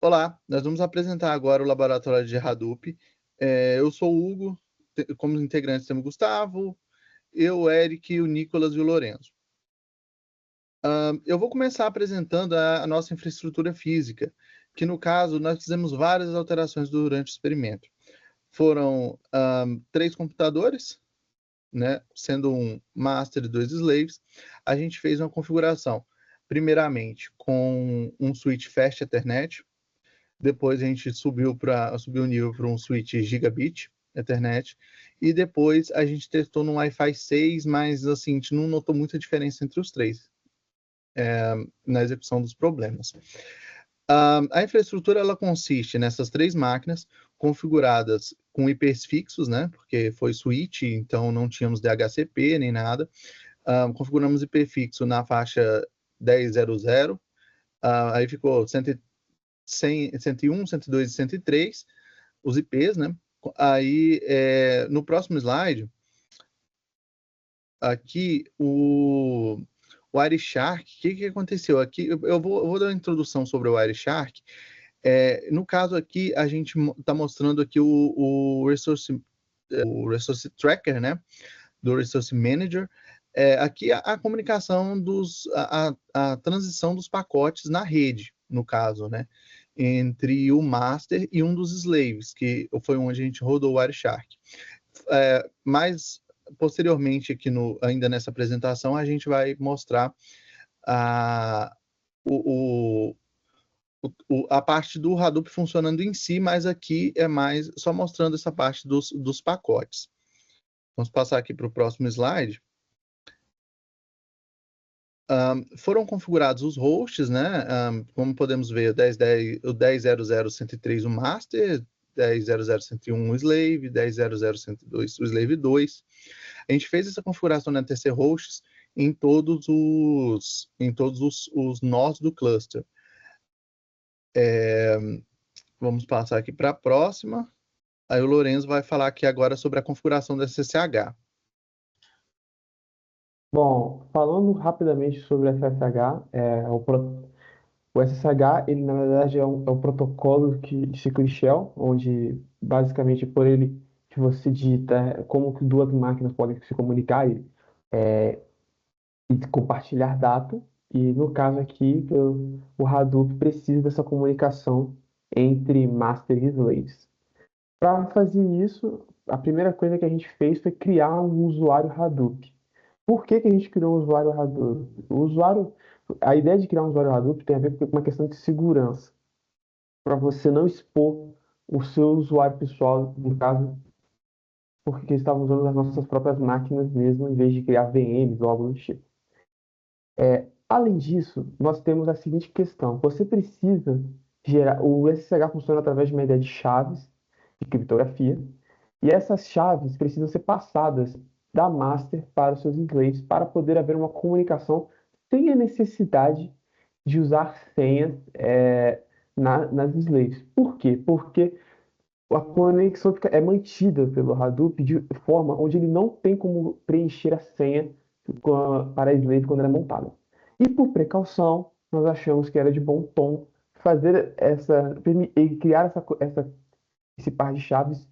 Olá, nós vamos apresentar agora o laboratório de Hadoop. Eu sou o Hugo, como integrantes temos o Gustavo, eu, o Eric, o Nicolas e o Lorenzo. Eu vou começar apresentando a nossa infraestrutura física, que no caso nós fizemos várias alterações durante o experimento. Foram 3 computadores, né, sendo um master e 2 slaves. A gente fez uma configuração, primeiramente com um switch Fast Ethernet. Depois a gente subiu o nível para um switch gigabit Ethernet, e depois a gente testou no Wi-Fi 6, mas assim, a gente não notou muita diferença entre os três na execução dos problemas. A infraestrutura ela consiste nessas 3 máquinas configuradas com IPs fixos, né? Porque foi switch, então não tínhamos DHCP nem nada. Configuramos IP fixo na faixa 10.0.0, aí ficou 101, 102 e 103, os IPs, né? Aí, no próximo slide, aqui, o Wireshark, o que aconteceu? Aqui, eu vou dar uma introdução sobre o Wireshark. No caso aqui, a gente está mostrando aqui o Resource Tracker, né? Do Resource Manager. Aqui a comunicação a transição dos pacotes na rede, no caso, né? Entre o master e um dos slaves, que foi onde a gente rodou o Wireshark. Mas, posteriormente, aqui ainda nessa apresentação, a gente vai mostrar a, o, a parte do Hadoop funcionando em si, mas aqui é mais só mostrando essa parte dos pacotes. Vamos passar aqui para o próximo slide. Foram configurados os hosts, né? Como podemos ver, o 10.0.0.103 o master, 10.0.0.101 o slave, 10.0.0.102 o slave 2. A gente fez essa configuração na TC hosts em todos os nós do cluster. Vamos passar aqui para a próxima. Aí o Lorenzo vai falar aqui agora sobre a configuração da SSH. Bom, falando rapidamente sobre o SSH, o SSH, ele na verdade é um protocolo de Security Shell, onde basicamente por ele que você digita como que duas máquinas podem se comunicar e compartilhar dado. E no caso aqui, o Hadoop precisa dessa comunicação entre master e slaves. Para fazer isso, a primeira coisa que a gente fez foi criar um usuário Hadoop. Por que que a gente criou um usuário Hadoop? A ideia de criar um usuário Hadoop tem a ver com uma questão de segurança, para você não expor o seu usuário pessoal, no caso, porque estavam usando as nossas próprias máquinas mesmo, em vez de criar VMs ou algo do tipo. Além disso, nós temos a seguinte questão: você precisa gerar. O SSH funciona através de uma ideia de chaves de criptografia, e essas chaves precisam ser passadas da master para os seus slaves para poder haver uma comunicação sem a necessidade de usar senhas nas slaves. Por quê? Porque a conexão é mantida pelo Hadoop de forma onde ele não tem como preencher a senha para a slave quando ela é montada. E por precaução, nós achamos que era de bom tom fazer criar esse par de chaves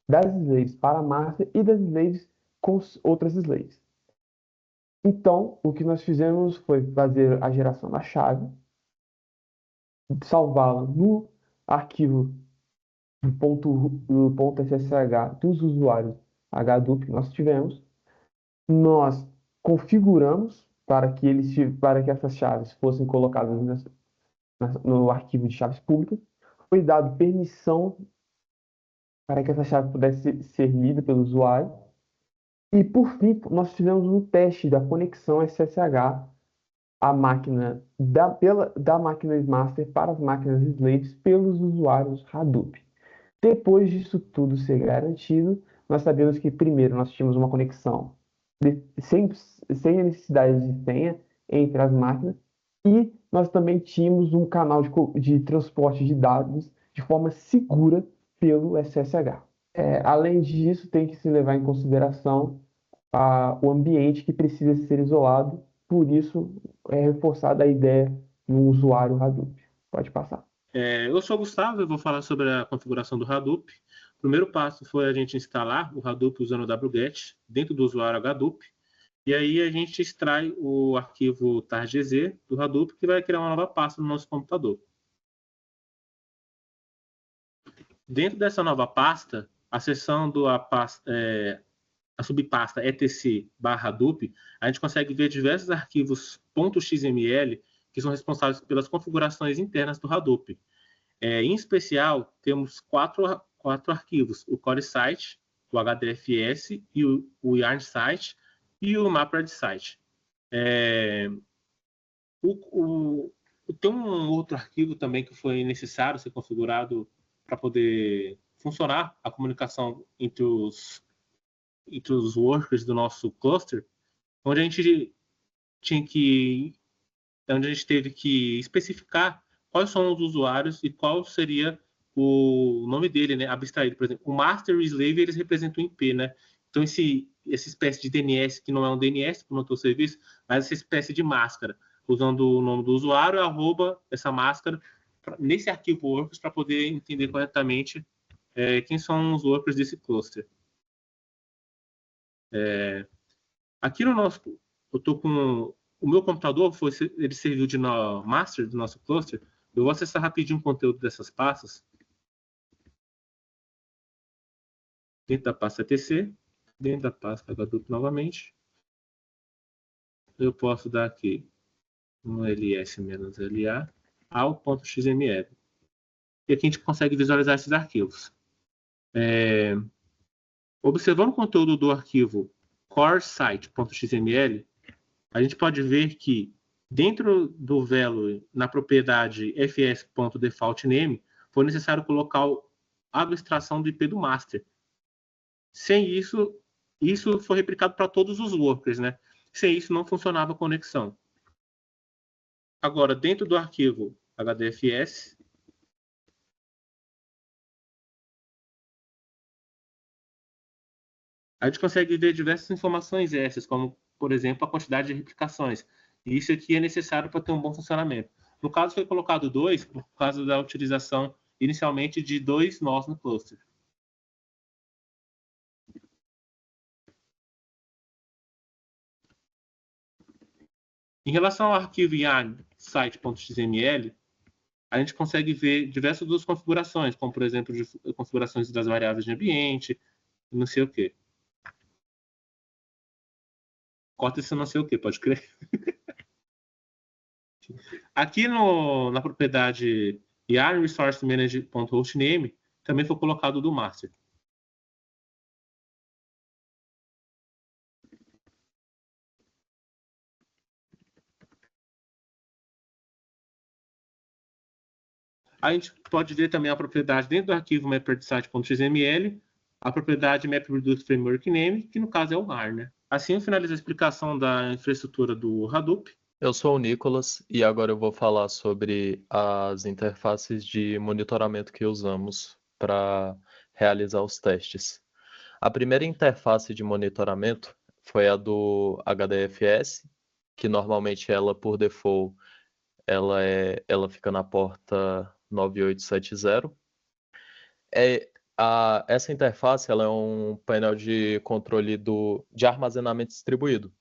das slaves para a master e das slaves com outras slaves. Então, o que nós fizemos foi fazer a geração da chave, salvá-la no arquivo do ponto .ssh dos usuários Hadoop que nós tivemos. Nós configuramos para que essas chaves fossem colocadas no arquivo de chaves públicas. Foi dado permissão para que essa chave pudesse ser lida pelo usuário. E, por fim, nós fizemos um teste da conexão SSH à máquina da máquina master para as máquinas slaves pelos usuários Hadoop. Depois disso tudo ser garantido, nós sabemos que, primeiro, nós tínhamos uma conexão sem a necessidade de senha entre as máquinas, e nós também tínhamos um canal de transporte de dados de forma segura pelo SSH. Além disso, tem que se levar em consideração o ambiente que precisa ser isolado, por isso é reforçada a ideia de um usuário Hadoop. Pode passar. Eu sou o Gustavo, eu vou falar sobre a configuração do Hadoop. O primeiro passo foi a gente instalar o Hadoop usando o wget dentro do usuário Hadoop. E aí a gente extrai o arquivo targz do Hadoop, que vai criar uma nova pasta no nosso computador. Dentro dessa nova pasta, a seção a subpasta etc/Hadoop, a gente consegue ver diversos arquivos .xml que são responsáveis pelas configurações internas do Hadoop. Em especial, temos quatro arquivos: o Core Site, o HDFS, e o Yarn Site e o Mappred Site. Tem um outro arquivo também que foi necessário ser configurado para poder funcionar a comunicação entre os workers do nosso cluster, onde a gente teve que especificar quais são os usuários e qual seria o nome dele, né, abstraído. Por exemplo, o master e o slave, eles representam o IP, né? Então, essa espécie de DNS, que não é um DNS, como no teu serviço, mas essa espécie de máscara, usando o nome do usuário, essa máscara, nesse arquivo workers, para poder entender corretamente quem são os workers desse cluster. Aqui no nosso... Eu estou com... O meu computador, ele serviu de master do nosso cluster. Eu vou acessar rapidinho o conteúdo dessas pastas. Dentro da pasta etc, dentro da pasta Hadoop novamente. Eu posso dar aqui um ls-la ao .xml. E aqui a gente consegue visualizar esses arquivos. Observando o conteúdo do arquivo coresite.xml, a gente pode ver que dentro do Velo, na propriedade fs.defaultName, foi necessário colocar a abstração do IP do master. Sem isso, isso foi replicado para todos os workers, né? Sem isso, não funcionava a conexão. Agora, dentro do arquivo HDFS, a gente consegue ver diversas informações essas, como, por exemplo, a quantidade de replicações. E isso aqui é necessário para ter um bom funcionamento. No caso, foi colocado 2 por causa da utilização inicialmente de 2 nós no cluster. Em relação ao arquivo yarn site.xml, a gente consegue ver diversas duas configurações, como, por exemplo, configurações das variáveis de ambiente, não sei o quê. Corta esse não sei o quê, pode crer. Aqui na propriedade yarn resource manager.hostname também foi colocado do master. A gente pode ver também a propriedade dentro do arquivo mapperdsite.xml, a propriedade MapReduce_Framework_Name, que no caso é o RAR, né? Assim eu finalizo a explicação da infraestrutura do Hadoop. Eu sou o Nicolas e agora eu vou falar sobre as interfaces de monitoramento que usamos para realizar os testes. A primeira interface de monitoramento foi a do HDFS, que normalmente ela, por default, ela fica na porta 9870. Essa interface ela é um painel de controle de armazenamento distribuído.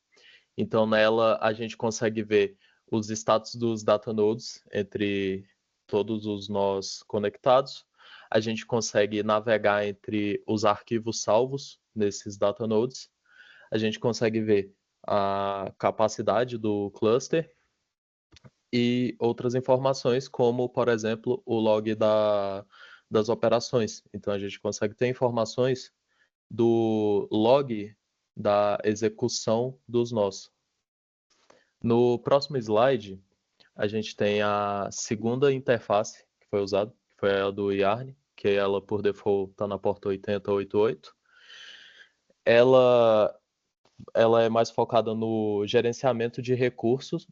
Então, nela, a gente consegue ver os status dos datanodes entre todos os nós conectados. A gente consegue navegar entre os arquivos salvos nesses datanodes. A gente consegue ver a capacidade do cluster e outras informações, como, por exemplo, o log das operações. Então, a gente consegue ter informações do log da execução dos nós. No próximo slide, a gente tem a segunda interface que foi usada, que foi a do Yarn, que ela, por default, está na porta 8088. Ela é mais focada no gerenciamento de recursos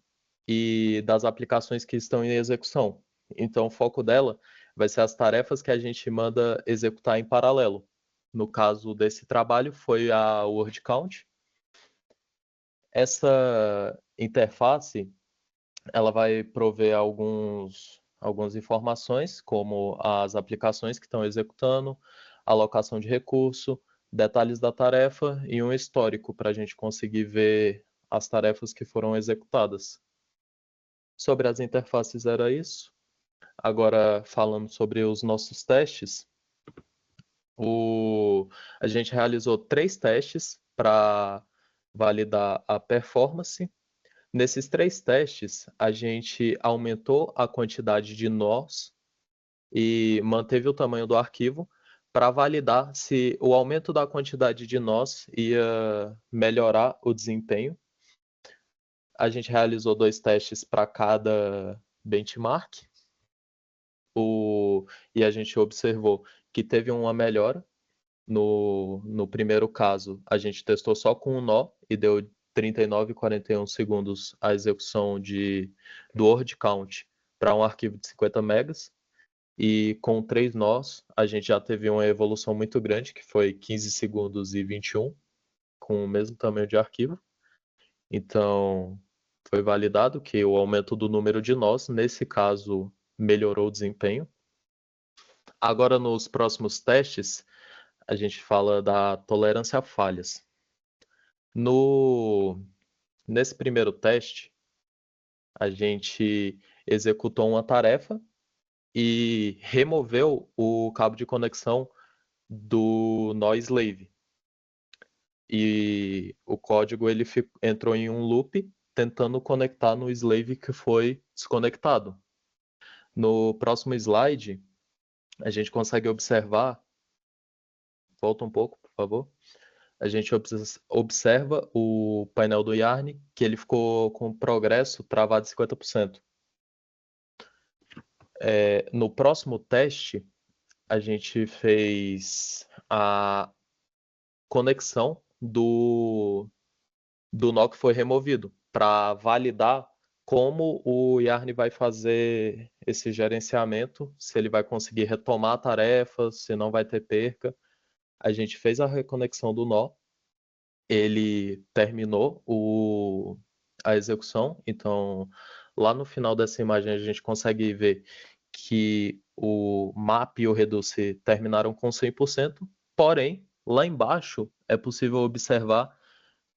e das aplicações que estão em execução. Então, o foco dela vai ser as tarefas que a gente manda executar em paralelo. No caso desse trabalho, foi a word count. Essa interface, ela vai prover alguns algumas informações, como as aplicações que estão executando, alocação de recurso, detalhes da tarefa e um histórico para a gente conseguir ver as tarefas que foram executadas. Sobre as interfaces era isso. Agora, falando sobre os nossos testes, a gente realizou 3 testes para validar a performance. Nesses 3 testes, a gente aumentou a quantidade de nós e manteve o tamanho do arquivo para validar se o aumento da quantidade de nós ia melhorar o desempenho. A gente realizou 2 testes para cada benchmark e a gente observou que teve uma melhora. No primeiro caso, a gente testou só com um nó e deu 39,41 segundos a execução do word count para um arquivo de 50 megas. E com 3 nós, a gente já teve uma evolução muito grande, que foi 15 segundos e 21, com o mesmo tamanho de arquivo. Então, foi validado que o aumento do número de nós, nesse caso, melhorou o desempenho. Agora, nos próximos testes, a gente fala da tolerância a falhas. Nesse primeiro teste, a gente executou uma tarefa e removeu o cabo de conexão do nó slave. E o código ele entrou em um loop tentando conectar no slave que foi desconectado. No próximo slide, a gente consegue observar. Volta um pouco, por favor. A gente observa o painel do Yarn, que ele ficou com progresso travado de 50%. No próximo teste, a gente fez a conexão do nó que foi removido, para validar como o Yarn vai fazer esse gerenciamento, se ele vai conseguir retomar a tarefa, se não vai ter perca. A gente fez a reconexão do nó, ele terminou a execução, então lá no final dessa imagem a gente consegue ver que o map e o reduce terminaram com 100%, porém, lá embaixo é possível observar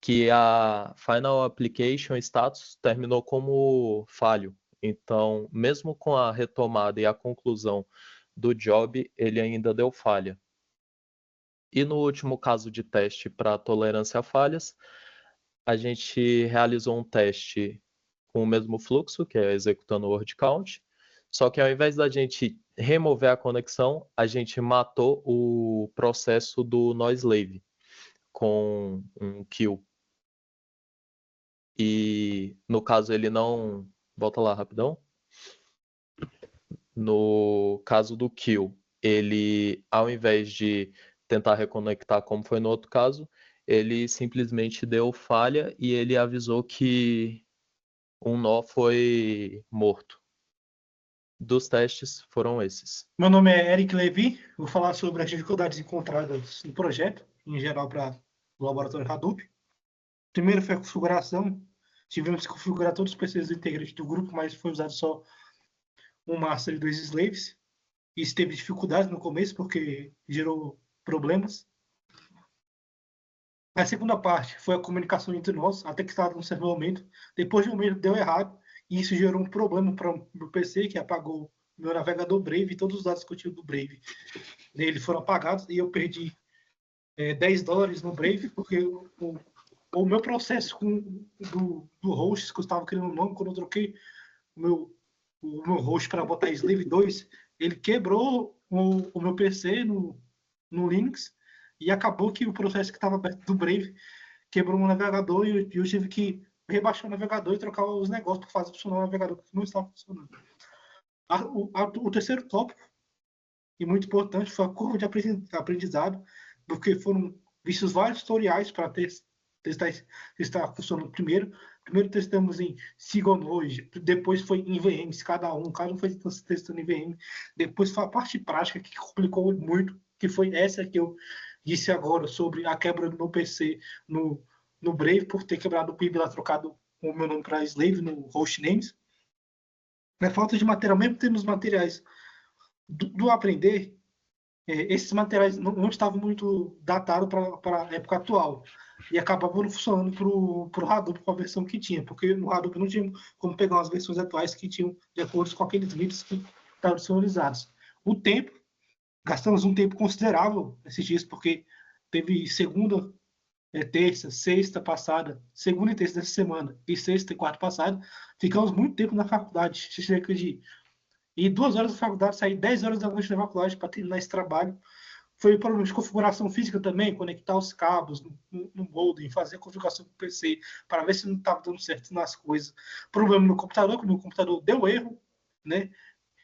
que a Final Application Status terminou como falho. Então, mesmo com a retomada e a conclusão do job, ele ainda deu falha. E no último caso de teste para tolerância a falhas, a gente realizou um teste com o mesmo fluxo, que é executando o word count, só que ao invés da gente remover a conexão, a gente matou o processo do nó slave com um kill. E no caso ele não... Volta lá rapidão. No caso do kill, ele, ao invés de tentar reconectar como foi no outro caso, ele simplesmente deu falha e ele avisou que um nó foi morto. Dos testes foram esses. Meu nome é Eric Levy, vou falar sobre as dificuldades encontradas no projeto, em geral para o laboratório Hadoop. Primeiro foi a configuração. Tivemos que configurar todos os PCs integrantes do grupo, mas foi usado só um master e 2 slaves. Isso teve dificuldades no começo, porque gerou problemas. A segunda parte foi a comunicação entre nós, até que estava num certo momento. Depois de um mês deu errado, e isso gerou um problema para o PC, que apagou meu navegador Brave e todos os dados que eu tinha do Brave. Eles foram apagados e eu perdi $10 no Brave, porque o meu processo do host, que eu estava criando um nome, quando eu troquei o meu host para botar Slave 2, ele quebrou o meu PC no Linux, e acabou que o processo que estava aberto do Brave quebrou o navegador e eu tive que rebaixar o navegador e trocar os negócios para fazer funcionar o navegador que não estava funcionando. O terceiro tópico, e muito importante, foi a curva de aprendizado, porque foram vistos vários tutoriais para testar se está funcionando primeiro. Primeiro testamos em Sigonode, depois foi em VMs, cada um foi testando em VM. Depois foi a parte prática que complicou muito, que foi essa que eu disse agora, sobre a quebra do meu PC no Brave, por ter quebrado o PIB lá, trocado o meu nome para Slave no Hostnames. Na falta de material, mesmo tendo os materiais do aprender, esses materiais não estavam muito datados para a época atual. E acabavam não funcionando para o Hadoop com a versão que tinha, porque no Hadoop não tinha como pegar umas versões atuais que tinham de acordo com aqueles vídeos que estavam disponibilizados. O tempo, gastamos um tempo considerável nesses dias, porque teve segunda, terça, sexta passada, segunda e terça dessa semana, e sexta e quarta passada, ficamos muito tempo na faculdade, cerca de ir 2 horas da faculdade, sair 10 horas da noite da faculdade para terminar esse trabalho. Foi problema de configuração física também, conectar os cabos no modem, fazer a configuração do PC, para ver se não estava dando certo nas coisas. Problema no computador, que o meu computador deu erro, né?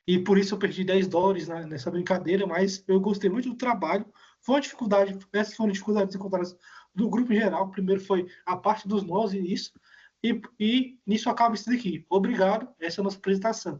E por isso eu perdi $10 nessa brincadeira, mas eu gostei muito do trabalho. Foi uma dificuldade, essas foram dificuldades encontradas do grupo em geral. Primeiro foi a parte dos nós e isso, e nisso acaba isso daqui. Obrigado, essa é a nossa apresentação.